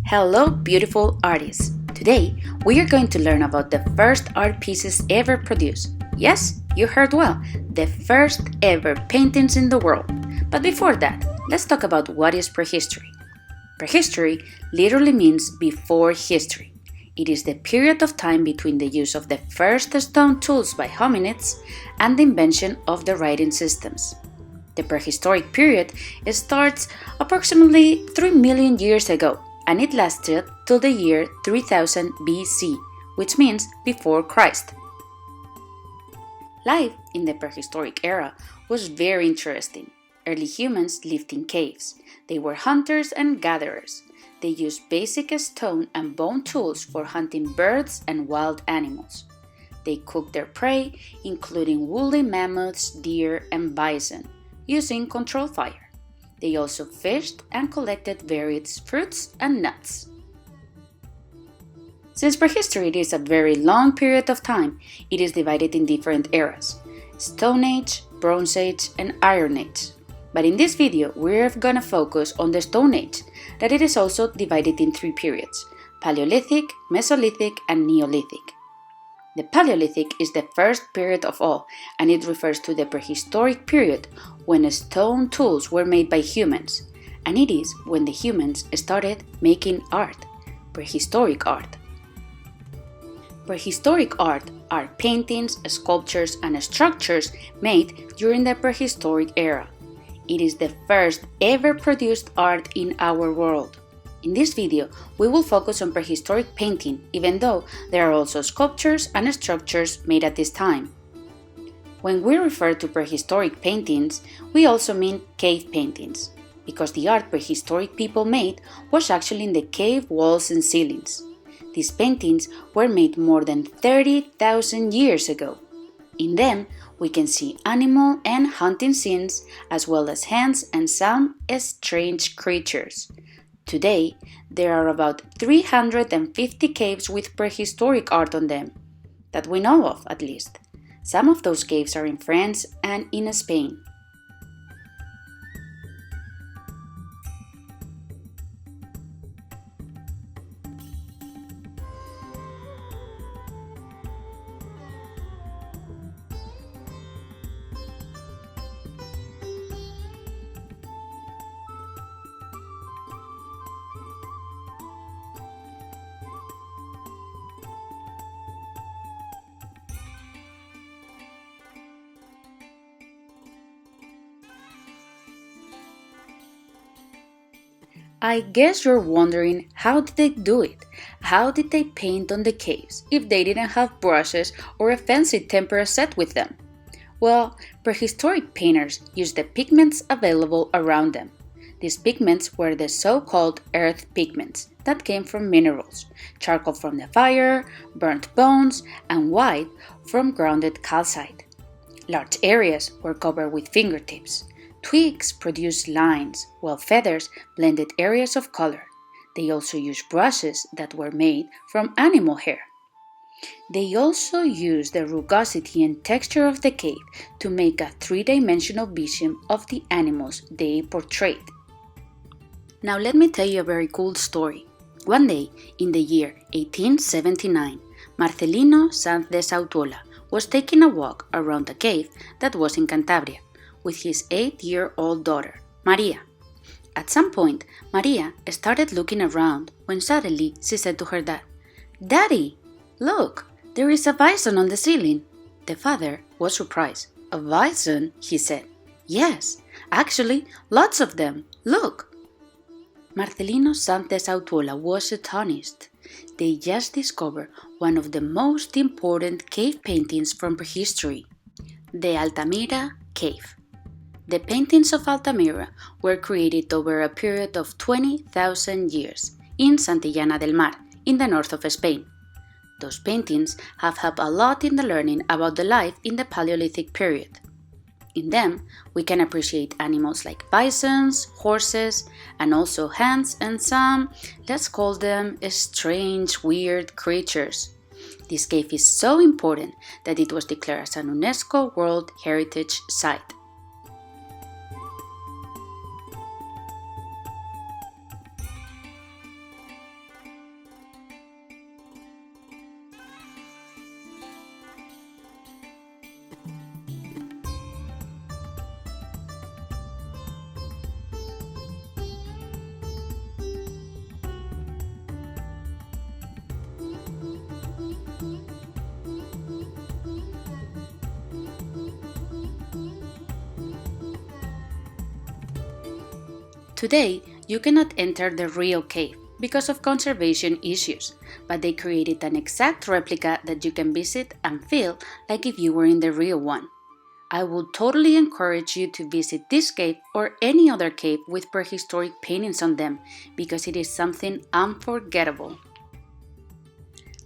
Hello, beautiful artists! Today, we are going to learn about the first art pieces ever produced. Yes, you heard well, the first ever paintings in the world. But before that, let's talk about what is prehistory. Prehistory literally means before history. It is the period of time between the use of the first stone tools by hominids and the invention of the writing systems. The prehistoric period starts approximately 3 million years ago, and it lasted till the year 3000 BC, which means before Christ. Life in the prehistoric era was very interesting. Early humans lived in caves. They were hunters and gatherers. They used basic stone and bone tools for hunting birds and wild animals. They cooked their prey, including woolly mammoths, deer, and bison, using controlled fire. They also fished and collected various fruits and nuts. Since prehistory is a very long period of time, it is divided in different eras: Stone Age, Bronze Age, and Iron Age. But in this video, we're gonna focus on the Stone Age, that it is also divided in 3 periods: Paleolithic, Mesolithic, and Neolithic. The Paleolithic is the first period of all, and it refers to the prehistoric period when stone tools were made by humans, and it is when the humans started making art, prehistoric art. Prehistoric art are paintings, sculptures, and structures made during the prehistoric era. It is the first ever produced art in our world. In this video, we will focus on prehistoric painting, even though there are also sculptures and structures made at this time. When we refer to prehistoric paintings, we also mean cave paintings, because the art prehistoric people made was actually in the cave walls and ceilings. These paintings were made more than 30,000 years ago. In them, we can see animal and hunting scenes, as well as hands and some strange creatures. Today, there are about 350 caves with prehistoric art on them, that we know of at least. Some of those caves are in France and in Spain. I guess you're wondering, how did they do it? How did they paint on the caves if they didn't have brushes or a fancy tempera set with them? Well, prehistoric painters used the pigments available around them. These pigments were the so-called earth pigments that came from minerals, charcoal from the fire, burnt bones, and white from grounded calcite. Large areas were covered with fingertips. Twigs produced lines, while feathers blended areas of color. They also used brushes that were made from animal hair. They also used the rugosity and texture of the cave to make a 3-dimensional vision of the animals they portrayed. Now let me tell you a very cool story. One day, in the year 1879, Marcelino Sanz de Sautuola was taking a walk around a cave that was in Cantabria with his 8-year-old daughter, Maria. At some point, Maria started looking around when suddenly she said to her dad, "Daddy, look, there is a bison on the ceiling." The father was surprised. "A bison?" he said. "Yes, actually, lots of them. Look." Marcelino Sanz de Sautuola was astonished. They just discovered one of the most important cave paintings from prehistory, the Altamira Cave. The paintings of Altamira were created over a period of 20,000 years in Santillana del Mar, in the north of Spain. Those paintings have helped a lot in the learning about the life in the Paleolithic period. In them, we can appreciate animals like bisons, horses, and also hens and some, let's call them, strange, weird creatures. This cave is so important that it was declared as an UNESCO World Heritage Site. Today, you cannot enter the real cave because of conservation issues, but they created an exact replica that you can visit and feel like if you were in the real one. I would totally encourage you to visit this cave or any other cave with prehistoric paintings on them because it is something unforgettable.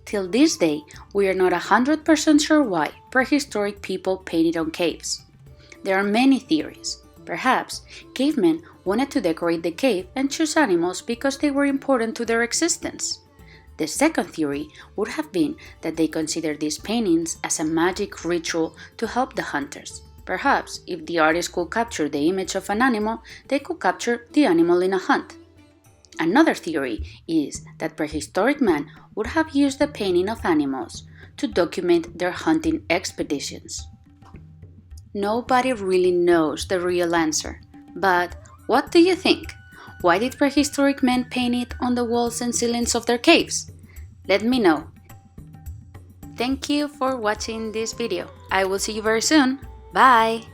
Till this day, we are not 100% sure why prehistoric people painted on caves. There are many theories. Perhaps cavemen wanted to decorate the cave and choose animals because they were important to their existence. The second theory would have been that they considered these paintings as a magic ritual to help the hunters. Perhaps if the artist could capture the image of an animal, they could capture the animal in a hunt. Another theory is that prehistoric man would have used the painting of animals to document their hunting expeditions. Nobody really knows the real answer, but what do you think? Why did prehistoric men paint it on the walls and ceilings of their caves? Let me know. Thank you for watching this video. I will see you very soon. Bye!